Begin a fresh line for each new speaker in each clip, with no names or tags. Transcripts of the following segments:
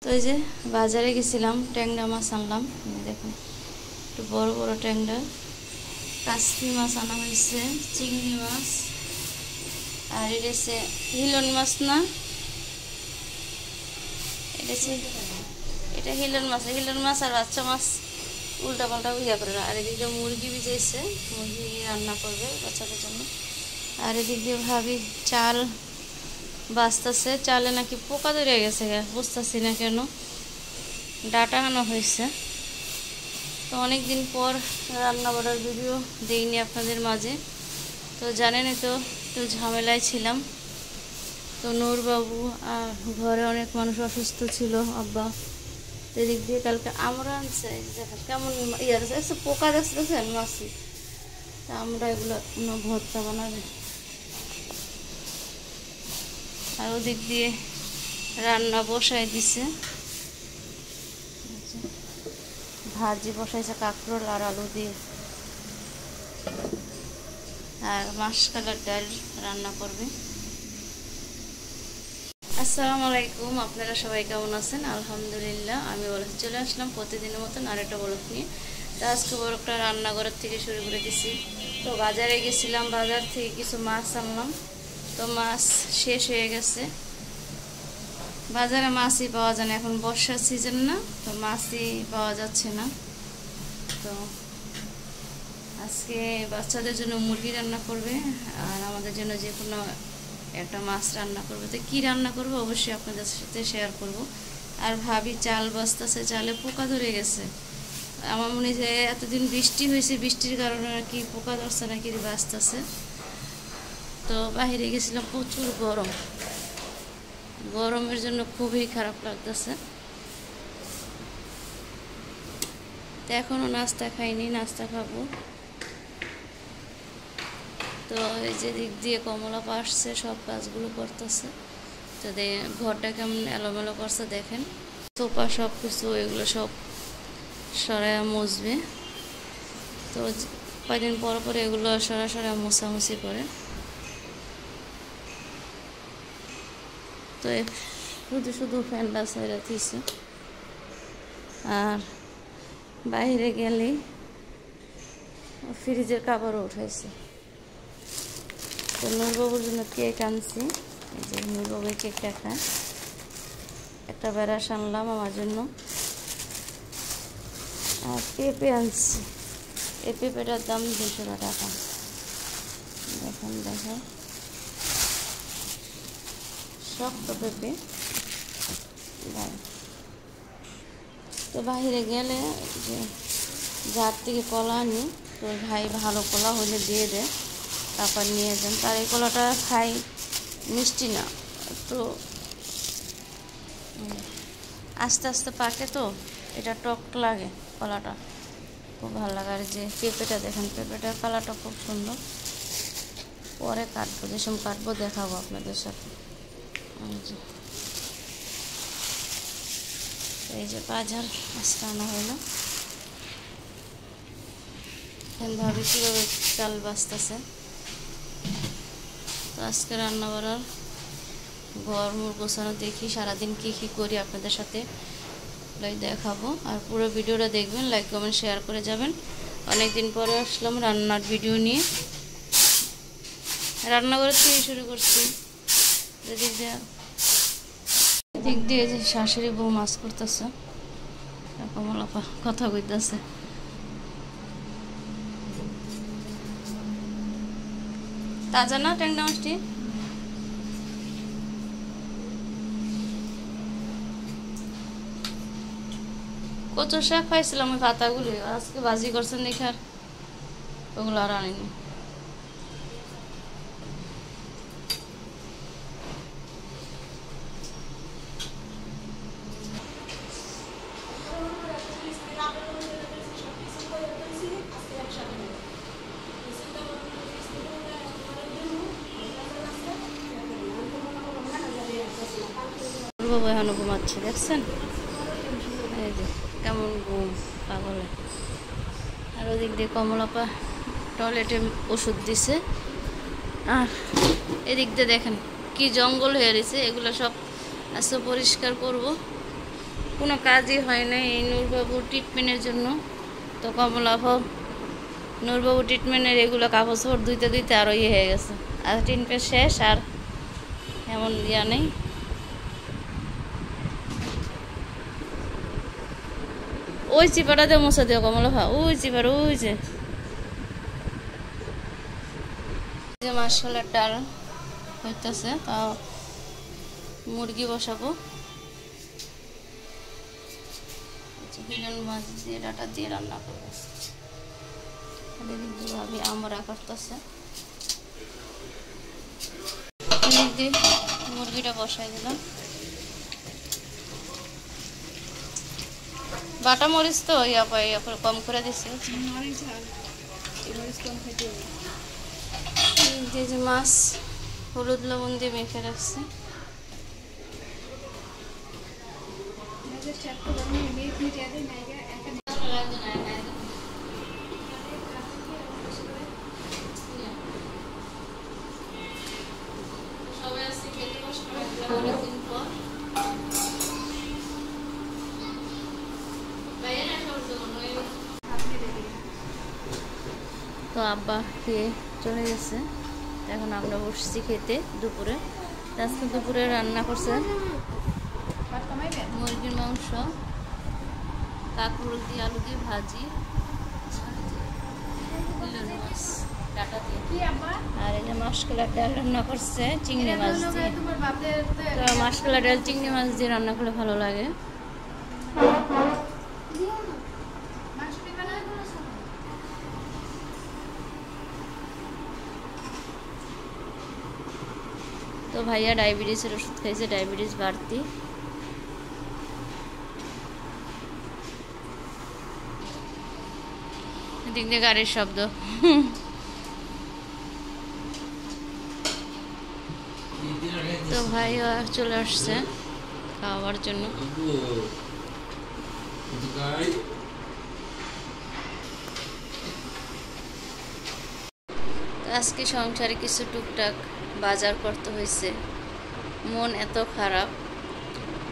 তো এই যে বাজারে গেছিলাম, ট্যাংরা মাছ আনলাম। দেখুন একটু বড় বড় ট্যাংরা, কাশি মাছ আনা হয়েছে, চিংড়ি মাছ, আর এটা হচ্ছে হিলন মাছ না, এটা হিলন মাছ। হিলন মাছ আর বাচ্চা মাছ উল্টা পাল্টা ইয়া করে। আর এদিকে মুরগি ভিজাইছে, মুরগি রান্না করবে বাচ্চাদের জন্য। আর এদিক দিয়ে ভাবি চাল বাঁচতেছে, চালে নাকি পোকা ধরে গেছে, বুঝতেছি না কেন। ডাটা আনা হয়েছে। তো অনেক দিন পর রান্না বাড়ার ভিডিও দিইনি আপনাদের মাঝে। তো জানেনই তো, একটু ঝামেলায় ছিলাম। তো নূরবাবু আর ঘরে অনেক মানুষ অসুস্থ ছিল, আব্বা। এদিক দিয়ে কালকে আমরা আনছে, দেখেন কেমন ইয়ে আছে, পোকা দেখতেছেন মাছি। তা আমরা এগুলো ভর্তা বানাবে। আর ওদিক দিয়ে রান্না বসাই দিছে, ভাজি বসাইছে কাঁকরোল আর আলু দিয়ে। আর মাসকালের ডাল রান্না করবে। আসসালামু আলাইকুম, আপনারা সবাই কেমন আছেন? আলহামদুলিল্লাহ, আমি চলে আসলাম প্রতিদিনের মতন আরেকটা ব্লগ নিয়ে। তো আজকে ব্লগটা রান্নাঘরের থেকে শুরু করে দিছি। তো বাজারে গেছিলাম, বাজার থেকে কিছু মাছ আনলাম। তো মাছ শেষ হয়ে গেছে, বাজারে মাছই পাওয়া যায় না, এখন বর্ষার সিজন না, তো মাছই পাওয়া যাচ্ছে না। তো আজকে বাচ্চাদের জন্য মুরগি রান্না করবে, আর আমাদের জন্য যে কোনো একটা মাছ রান্না করবে। তো কী রান্না করবো অবশ্যই আপনাদের সাথে শেয়ার করব। আর ভাবি চাল বাঁচতেছে, চালে পোকা ধরে গেছে। আমার মনে হয় যে এতদিন বৃষ্টি হয়েছে, বৃষ্টির কারণে নাকি পোকা ধরছে নাকি বাঁচতেছে। তো বাইরে গেছিলাম, প্রচুর গরম, গরমের জন্য খুবই খারাপ লাগতেছে। তো এখনও নাস্তা খাইনি, নাস্তা খাবো। তো এই যে দিক দিয়ে কমলা পাশছে, সব কাজগুলো করতেছে। তো ঘরটা কেমন এলোমেলো করছে দেখেন, সোফা সব কিছু এগুলো সব সরাইয়া মুছবে। তো কয়েকদিন পর পরে এগুলো সরাসরি মোছামুছি করে। তো শুধু শুধু ফ্যানটা ছেড়ে দিয়েছে। আর বাইরে গেলেই ফ্রিজের কাপড়ও উঠাইছে। তো নূরবাবুর জন্য কেক আনছি, এই যে নূরবাবু কেকটা খায়। একটা বেড়াস আনলাম আমার জন্য, আর পেঁপে আনছি। এই পেঁপেটার দাম 200 টাকা। দেখেন দেখেন, শক্ত পেঁপে। তো বাহিরে গেলে যে যার থেকে কলা আনি, তো ভাই ভালো কলা হলে দিয়ে দেয়, তারপর নিয়ে যান। তার এই কলাটা খাই, মিষ্টি না, তো আস্তে আস্তে পাকে, তো এটা টক লাগে কলাটা, খুব ভালো লাগে। আর যে পেঁপেটা দেখেন, পেঁপেটার কালারটা খুব সুন্দর। পরে কাটবো, যেসব কাটবো দেখাবো আপনাদের সাথে। এই যে বাজার আজকে আনা হইলো। ভাবি কীভাবে চাল বাঁচতেছে। তো আজকে রান্না করার ঘর মুর গোছানো দেখি, সারাদিন কী কী করি আপনাদের সাথে দেখাবো। আর পুরো ভিডিওটা দেখবেন, লাইক কমেন্ট শেয়ার করে যাবেন। অনেক দিন পরে আসলাম রান্নার ভিডিও নিয়ে। রান্নাঘরের থেকে শুরু করছি। দিক দিয়ে যে শাশুড়ি বউ মাছ করতেছে, কমলাপা কথা কইতেছে। তাজা না ট্যাংরা মাছটি? কচুর শাক খাইছিলাম ওই পাতাগুলি, আজকে ভাজি করছেন দেখার, ওগুলো আর আনিনি। বাবু এখনো ঘুমাচ্ছে, দেখছেন এই যে কেমন ঘুম পাগলে। আর ওদিক দিয়ে কমলাপা টয়লেটে ওষুধ দিছে। আর এদিক দিয়ে দেখেন কি জঙ্গল হয়ে রয়েছে, এগুলো সব আজকে পরিষ্কার করব। কোনো কাজই হয় না এই নূরবাবুর ট্রিটমেন্টের জন্য। তো কমলাভ নূরবাবু ট্রিটমেন্টের এগুলো কাগজ পর ধুইতে ধুইতে আরও ইয়ে হয়ে গেছে, আর ট্রিটমেন্ট শেষ আর এমন ইয়া নেই। ওই চিপাটা দিয়ে মশা দিও কমলাভা, ওই চিপার ওই যে মাসকলার ডাল হইতেছে, তাও মুরগি বসাবো। বিলন মাছ দিয়ে ডাটা দিয়ে রান্না করবো। ভাবি আমরা করতেছে মুরগিটা বসাই দিলাম। বাটা মরিচ তো ইয়া করে কম করে দিচ্ছি। যে মাছ হলুদ লবণ দিয়ে মেখে রাখছি। তো আব্বা খেয়ে চলে গেছে, এখন আমরা বসছি খেতে দুপুরে। আজকে দুপুরে রান্না করছে মুরগির মাংস, কাঁকরোল দিয়ে আলু দিয়ে ভাজি, ডাটা দিয়ে, আর এই যে মাসকলার ডাল রান্না করছে চিংড়ি মাছ দিয়ে। তো মাসকলার ডাল চিংড়ি মাছ দিয়ে রান্না করলে ভালো লাগে। তো ভাইয়া ডায়াবেটিসের ওষুধ খাইছে, ডায়াবেটিস বাড়তি। এদিক দিয়ে গাড়ির শব্দ। তো ভাইয়া চলে আসছে খাওয়ার জন্য। আজকে সংসারে কিছু টুকটাক বাজার করতে হয়েছে, মন এত খারাপ।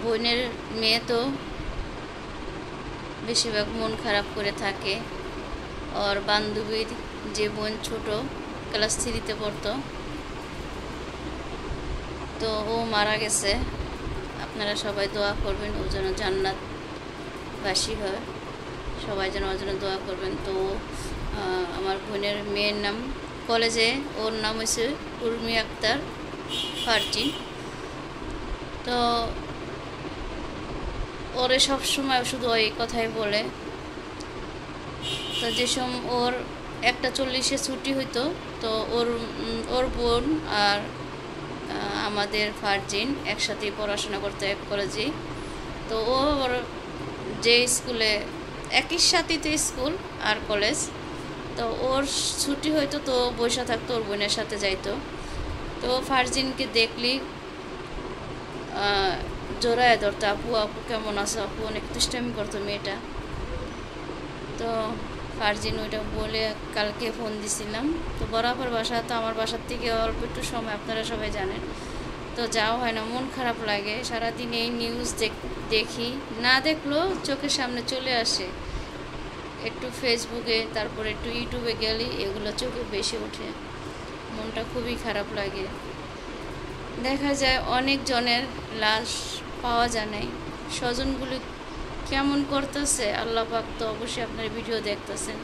বোনের মেয়ে তো বেশিরভাগ মন খারাপ করে থাকে। ওর বান্ধবীর যে বোন ছোট ক্লাস 3-তে পড়তো, তো ও মারা গেছে। আপনারা সবাই দোয়া করবেন ও যেন জান্নাতবাসী হয়, সবাই যেন ওর জন্য দোয়া করবেন। তো আমার বোনের মেয়ের নাম, কলেজে ওর নাম হয়েছে উর্মি আক্তার ফারজিন। তো ওরে সবসময় শুধু ওই কথাই বলে। তো যে সময় ওর 1:40 ছুটি হইতো, তো ওর বোন আর আমাদের ফারজিন একসাথেই পড়াশোনা করতে এক কলেজেই। তো ওর যে স্কুলে একই সাথেই তো স্কুল আর কলেজ, তো ওর ছুটি হইতো তো বসে থাকতো, ওর বোনের সাথে যাইতো। তো ফারজিনকে দেখলি জোড়ায় ধরতো, আপু আপু কেমন আছে, আপু অনেক দুষ্টামি করতো মেয়েটা। তো ফারজিন ওইটা বলে কালকে ফোন দিছিলাম। তো বরাবর বাসা তো আমার বাসার থেকে অল্প একটু সময়, আপনারা সবাই জানেন, তো যাওয়া হয় না, মন খারাপ লাগে। সারাদিন এই নিউজ দেখি, না দেখলেও চোখের সামনে চলে আসে, একটু ফেসবুকে তারপর একটু ইউটিউবে গেলে এগুলো চোখে বেশি ওঠে, মনটা খুবই খারাপ লাগে। দেখা যায় অনেক জনের লাশ পাওয়া যায় নাই, স্বজনগুলি কেমন করতেছে আল্লাহ পাক তো অবশ্যই আপনার ভিডিও দেখতেছেন।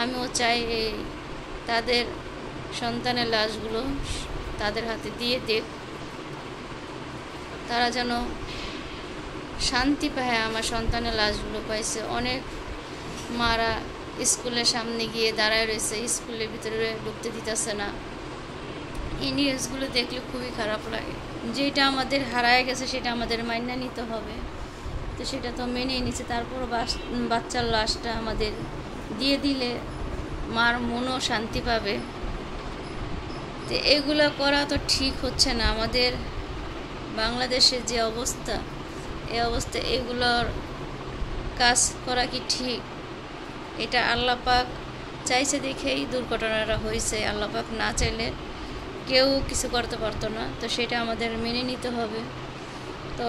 আমিও চাই এই তাদের সন্তানের লাশগুলো তাদের হাতে দিয়ে দেখ, তারা যেন শান্তি পায়। আমার সন্তানের লাশগুলো পাইছে, অনেক মারা স্কুলের সামনে গিয়ে দাঁড়ায় রয়েছে, স্কুলের ভিতরে ঢুকতে দিতেছে না। এই নিউজগুলো দেখলে খুবই খারাপ লাগে। যেটা আমাদের হারায় গেছে সেটা আমাদের মাইনা নিতে হবে, তো সেটা তো মেনেই নিচ্ছে। তারপর বাচ্চার লাশটা আমাদের দিয়ে দিলে মার মনও শান্তি পাবে। তো এগুলো করা তো ঠিক হচ্ছে না। আমাদের বাংলাদেশের যে অবস্থা, এই অবস্থায় এগুলোর কাজ করা কি ঠিক? এটা আল্লাহ পাক চাইছে দেখেই দুর্ঘটনাটা হয়েছে। আল্লাহ পাক না চাইলে কেউ কিছু করতে পারতো না, তো সেটা আমাদের মেনে নিতে হবে। তো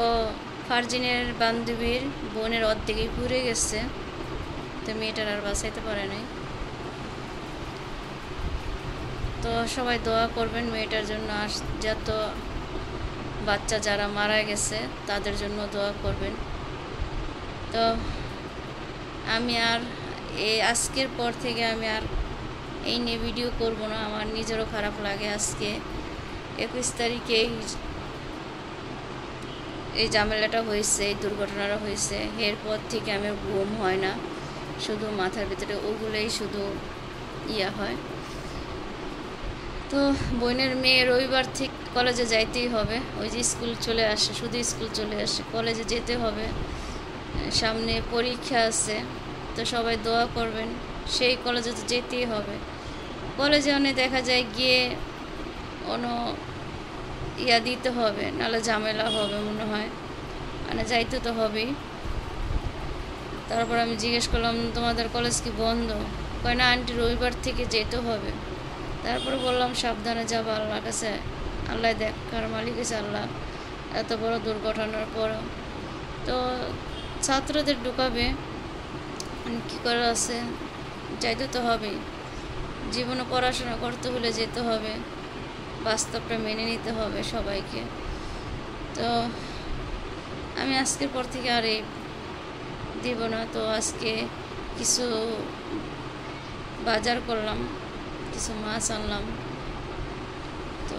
ফারজিনের বান্ধবীর বোনের অর্ধেকই ঘুরে গেছে, তো মেয়েটার আর বাঁচাইতে পারে নাই। তো সবাই দোয়া করবেন মেয়েটার জন্য, আর যত বাচ্চা যারা মারা গেছে তাদের জন্য দোয়া করবেন। তো আমি আর আজকের পর থেকে আমি আর এই নিয়ে ভিডিও করব না। আমার নিজেরও খারাপ লাগে। আজকে 21 তারিখে এই ঝামেলাটা হয়েছে, এই দুর্ঘটনাটা হয়েছে, এরপর থেকে আমার ঘুম হয় না, শুধু মাথার ভিতরে ওগুলোই শুধু হয়। তো বোনের মেয়ে রবিবার থেকে কলেজে যাইতেই হবে, ওই যে স্কুল চলে আসে, শুধু স্কুল চলে আসে, কলেজে যেতে হবে, সামনে পরীক্ষা আছে। তো সবাই দোয়া করবেন, সেই কলেজে তো যেতেই হবে। কলেজে অনেক দেখা যায় গিয়ে দিতে হবে, নাহলে ঝামেলা হবে মনে হয়, মানে যাইতে তো হবেই। তারপর আমি জিজ্ঞেস করলাম তোমাদের কলেজ কি বন্ধ? কয় না আন্টি, রবিবার থেকে যেতে হবে। তারপরে বললাম সাবধানে যাবো, আল্লাহর কাছে, আল্লাহ দেখার মালিক আছে আল্লাহ। এত বড় দুর্ঘটনার পরও তো ছাত্রদের ঢুকাবে, কী করে আছে, যাইতে তো হবেই। জীবনে পড়াশোনা করতে হলে যেতে হবে, বাস্তবটা মেনে নিতে হবে সবাইকে। তো আমি আজকের পর থেকে আর দিব না। তো আজকে কিছু বাজার করলাম, কিছু মাছ আনলাম, তো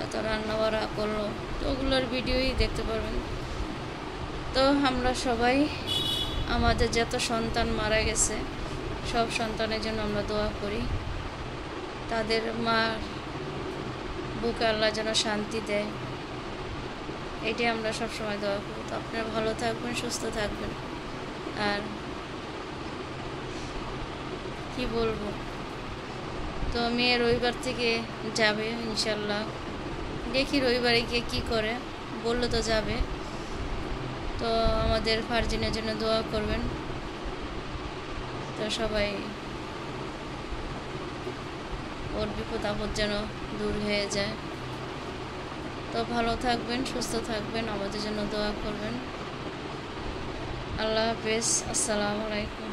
এত রান্না বাড়া করলো, তো ওগুলোর ভিডিওই দেখতে পারবেন। তো আমরা সবাই আমাদের যত সন্তান মারা গেছে সব সন্তানের জন্য আমরা দোয়া করি, তাদের মার বুকে আল্লাহ যেন শান্তি দেয়, এটাই আমরা সবসময় দোয়া করি। তো আপনারা ভালো থাকবেন, সুস্থ থাকবেন। আর কি বলবো, তো মেয়ে রবিবার থেকে যাবে ইনশাল্লাহ, দেখি রবিবারে গিয়ে কী করে, বললো তো যাবে। তো আমাদের ফারজিনের জন্য দোয়া করবেন, তো সবাই ওর বিপদ আপদ যেন দূর হয়ে যায়। তো ভালো থাকবেন, সুস্থ থাকবেন, আমাদের জন্য দোয়া করবেন। আল্লাহ হাফেজ, আসসালামু আলাইকুম।